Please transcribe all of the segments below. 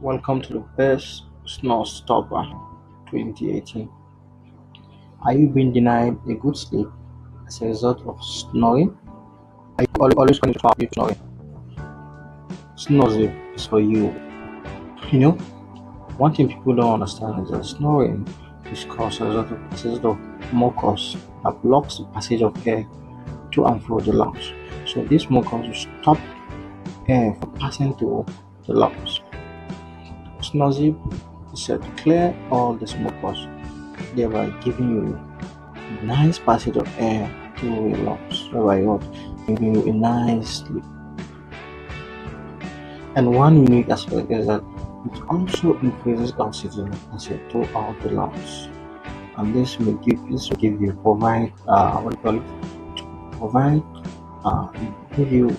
Welcome to the best snore stopper 2018. Are you being denied a good sleep as a result of snoring? Are you always going to stop you snoring? SnoreZip is for you. You know, one thing people don't understand is that snoring is caused as a result of mucus that blocks the passage of air to and through the lungs. So this mucus will stop air from passing through the lungs. SnoreZip is set to clear all the mucus, thereby giving you a nice passage of air through your lungs, thereby giving you a nice sleep. And one unique aspect is that it also increases oxygen passage throughout the lungs, and this will give you provide give you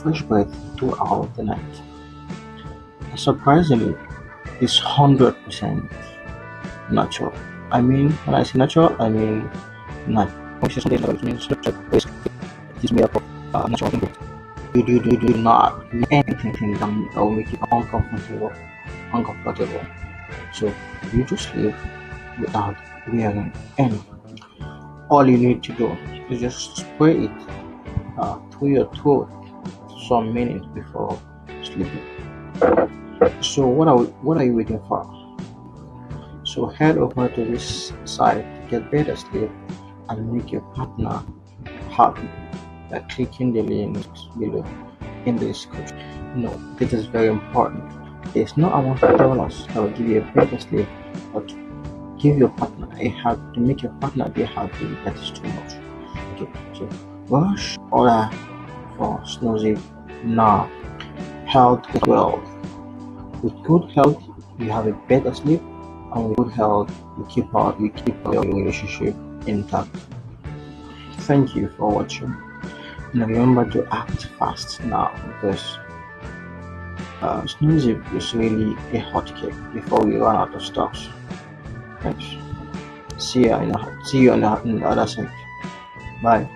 fresh breath throughout the night. And surprisingly, it's 100% natural. I mean, when I say natural, I mean natural. Which is something that means it is made up of natural ingredients. You do not do anything that will make you uncomfortable. So you just sleep without wearing anything. All you need to do is just spray it through your throat for some minutes before sleeping. So what are you waiting for? So head over to this site to get better sleep and make your partner happy by clicking the link below in the description. No, this is very important. There's no amount of dollars that will give you a better sleep, but give your partner to make your partner be happy. That is too much. Okay, so rush order for SnoreZip now. Health is wealth. With good health, you have a better sleep, and with good health, you keep your relationship intact. Thank you for watching, and remember to act fast now because SnoreZip is really a hot cake before we run out of stocks. Thanks. See you on the other side. Bye.